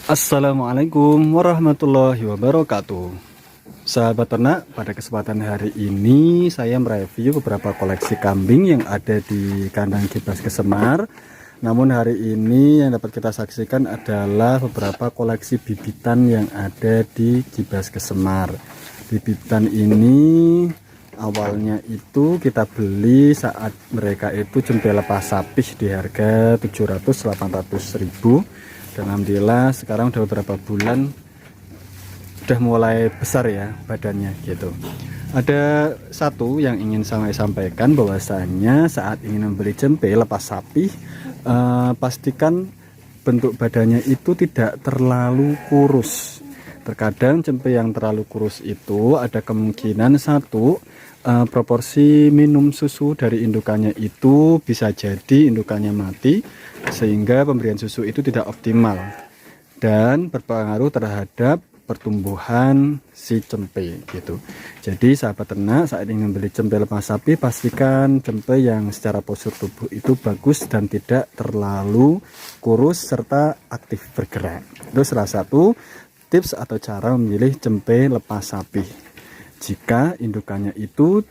Assalamualaikum warahmatullahi wabarakatuh. Sahabat ternak, pada kesempatan hari ini saya mereview beberapa koleksi kambing yang ada di kandang Gibas Kesemar. Namun hari ini yang dapat kita saksikan adalah beberapa koleksi bibitan yang ada di Gibas Kesemar. Bibitan ini awalnya itu kita beli saat mereka itu jempe lepas sapih di harga 700-800 ribu. Dan alhamdulillah sekarang udah beberapa bulan udah mulai besar ya badannya gitu. Ada satu yang ingin saya sampaikan, bahwasanya saat ingin membeli jempe lepas sapi, pastikan bentuk badannya itu tidak terlalu kurus. Terkadang jempe yang terlalu kurus itu ada kemungkinan satu, proporsi minum susu dari indukannya itu bisa jadi indukannya mati, sehingga pemberian susu itu tidak optimal dan berpengaruh terhadap pertumbuhan si jempe gitu. Jadi sahabat ternak, saat ingin membeli jempe lepas sapi, pastikan jempe yang secara postur tubuh itu bagus dan tidak terlalu kurus serta aktif bergerak. Itu salah satu tips atau cara memilih jempe lepas sapi jika indukannya itu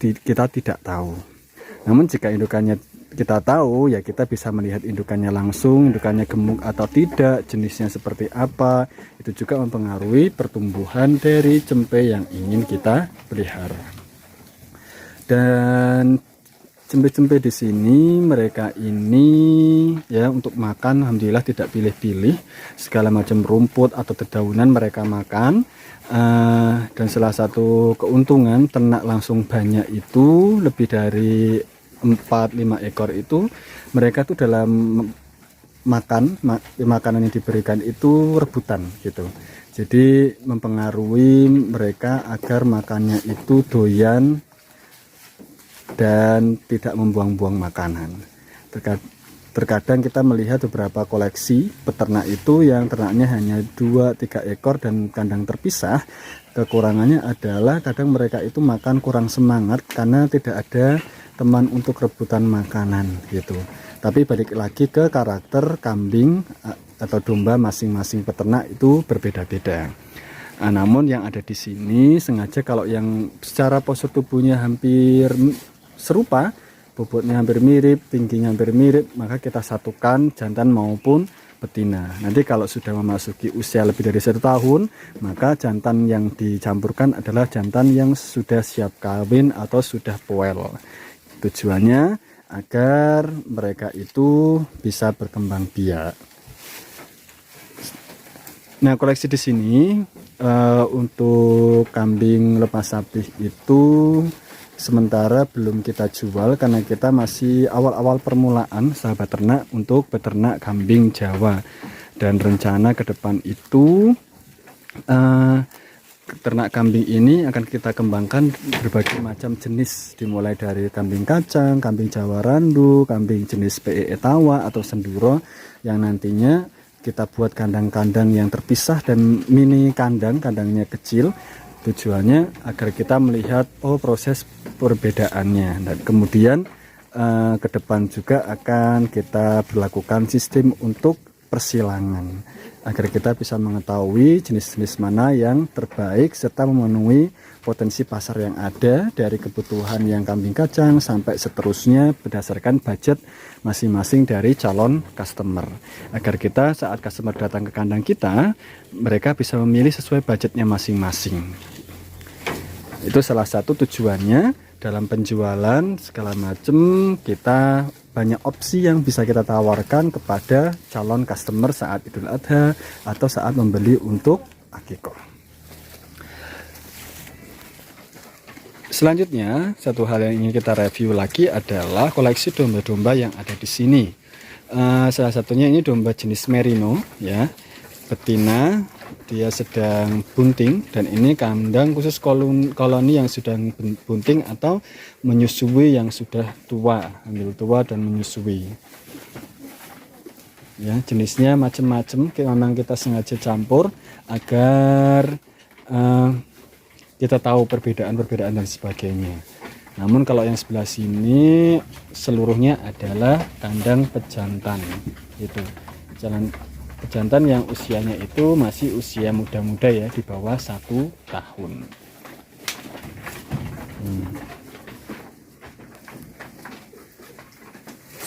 kita tidak tahu. Namun jika indukannya kita tahu, ya kita bisa melihat indukannya langsung, indukannya gemuk atau tidak, jenisnya seperti apa. Itu juga mempengaruhi pertumbuhan dari jempe yang ingin kita pelihara. Dan jempe-jempe di sini mereka ini ya untuk makan alhamdulillah tidak pilih-pilih, segala macam rumput atau dedaunan mereka makan. Dan salah satu keuntungan ternak langsung banyak itu lebih dari 4-5 ekor itu, mereka tuh dalam makanan yang diberikan itu rebutan gitu. Jadi mempengaruhi mereka agar makannya itu doyan dan tidak membuang-buang makanan. Terkadang kita melihat beberapa koleksi peternak itu yang ternaknya hanya 2-3 ekor dan kandang terpisah. Kekurangannya adalah kadang mereka itu makan kurang semangat karena tidak ada teman untuk rebutan makanan gitu. Tapi balik lagi ke karakter kambing atau domba masing-masing peternak itu berbeda-beda. Namun yang ada di sini sengaja kalau yang secara postur tubuhnya hampir serupa, bobotnya hampir mirip, tingginya hampir mirip, maka kita satukan jantan maupun betina. Nanti kalau sudah memasuki usia lebih dari 1 tahun, maka jantan yang dicampurkan adalah jantan yang sudah siap kawin atau sudah poel. Tujuannya agar mereka itu bisa berkembang biak. Nah, koleksi di sini untuk kambing lepas sapi itu sementara belum kita jual karena kita masih awal-awal permulaan sahabat ternak untuk beternak kambing Jawa. Dan rencana ke depan itu ternak kambing ini akan kita kembangkan berbagai macam jenis, dimulai dari kambing kacang, kambing Jawa randu, kambing jenis PE Etawa atau Senduro, yang nantinya kita buat kandang-kandang yang terpisah dan mini kandangnya kecil. Tujuannya agar kita melihat proses perbedaannya, dan kemudian ke depan juga akan kita berlakukan sistem untuk persilangan agar kita bisa mengetahui jenis-jenis mana yang terbaik serta memenuhi potensi pasar yang ada dari kebutuhan yang kambing kacang sampai seterusnya berdasarkan budget masing-masing dari calon customer, agar kita saat customer datang ke kandang kita, mereka bisa memilih sesuai budgetnya masing-masing. Itu salah satu tujuannya dalam penjualan segala macam, kita banyak opsi yang bisa kita tawarkan kepada calon customer saat Idul Adha atau saat membeli untuk akikah. Selanjutnya, satu hal yang ingin kita review lagi adalah koleksi domba-domba yang ada di sini. Salah satunya ini domba jenis merino ya, betina, dia sedang bunting, dan ini kandang khusus koloni yang sedang bunting atau menyusui yang sudah tua, hamil tua dan menyusui. Ya, jenisnya macam-macam, memang kita sengaja campur agar kita tahu perbedaan-perbedaan dan sebagainya. Namun kalau yang sebelah sini seluruhnya adalah kandang pejantan, gitu. Pejantan yang usianya itu masih usia muda-muda ya, di bawah 1 tahun.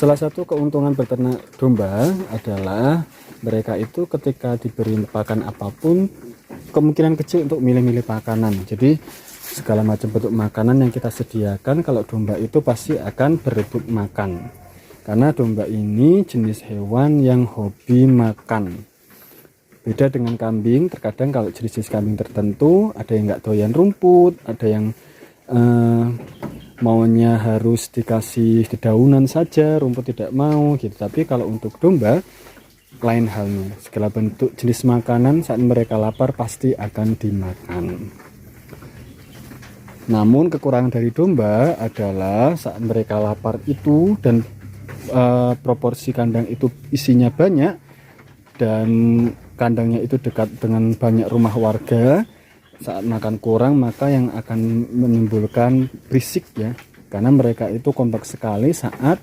Salah satu keuntungan beternak domba adalah mereka itu ketika diberi pakan apapun kemungkinan kecil untuk milih-milih makanan. Jadi segala macam bentuk makanan yang kita sediakan, kalau domba itu pasti akan berebut makan. Karena domba ini jenis hewan yang hobi makan. Beda dengan kambing, terkadang kalau jenis-jenis kambing tertentu ada yang nggak doyan rumput, ada yang maunya harus dikasih dedaunan saja, rumput tidak mau gitu. Tapi kalau untuk domba lain halnya, segala bentuk jenis makanan saat mereka lapar pasti akan dimakan. Namun kekurangan dari domba adalah saat mereka lapar itu dan proporsi kandang itu isinya banyak dan kandangnya itu dekat dengan banyak rumah warga, saat makan kurang maka yang akan menimbulkan berisik ya, karena mereka itu kompak sekali saat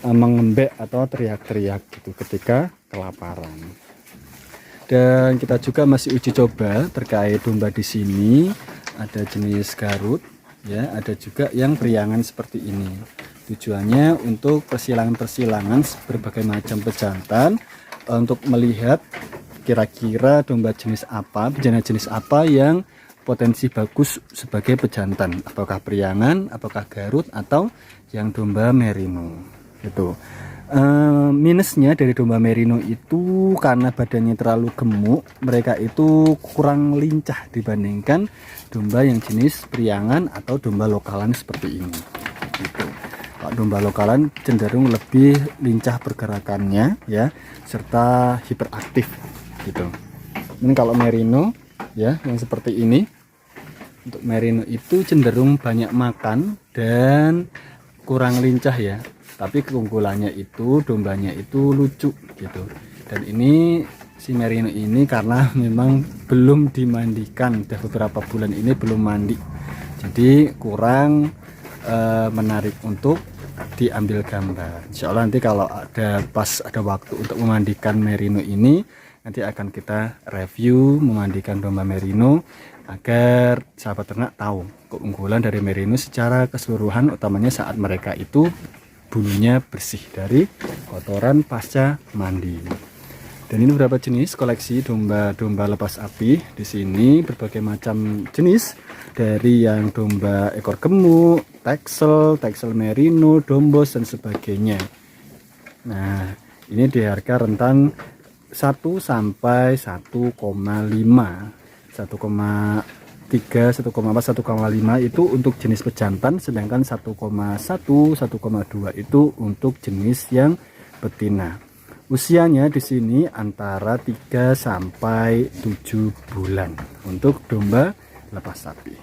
mengembek atau teriak-teriak gitu ketika kelaparan. Dan kita juga masih uji coba terkait domba di sini. Ada jenis Garut ya, ada juga yang priangan seperti ini. Tujuannya untuk persilangan-persilangan berbagai macam pejantan, untuk melihat kira-kira domba jenis apa, bejantan jenis apa yang potensi bagus sebagai pejantan, apakah priangan, apakah Garut, atau yang domba merino gitu. Minusnya dari domba merino itu karena badannya terlalu gemuk, mereka itu kurang lincah dibandingkan domba yang jenis priangan atau domba lokalan seperti ini gitu. Kalau domba lokalan cenderung lebih lincah pergerakannya ya, serta hiperaktif gitu. Ini kalau merino ya yang seperti ini, untuk merino itu cenderung banyak makan dan kurang lincah ya. Tapi keunggulannya itu dombanya itu lucu gitu. Dan ini si merino ini karena memang belum dimandikan, udah beberapa bulan ini belum mandi, jadi kurang menarik untuk diambil gambar. Insya Allah nanti kalau ada waktu untuk memandikan merino ini, nanti akan kita review memandikan domba merino agar sahabat ternak tahu keunggulan dari merino secara keseluruhan, utamanya saat mereka itu bulunya bersih dari kotoran pasca mandi. Dan ini beberapa jenis koleksi domba lepas api. Di sini berbagai macam jenis, dari yang domba ekor gemuk, Texel merino, dombos dan sebagainya. Nah, ini di harga rentan 1 sampai 1,5. 1,3, 1,4, 1,5 itu untuk jenis pejantan, sedangkan 1,1, 1,2 itu untuk jenis yang betina. Usianya di sini antara 3 sampai 7 bulan untuk domba lepas sapi.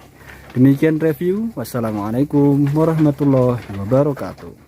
Demikian review. Wassalamualaikum warahmatullahi wabarakatuh.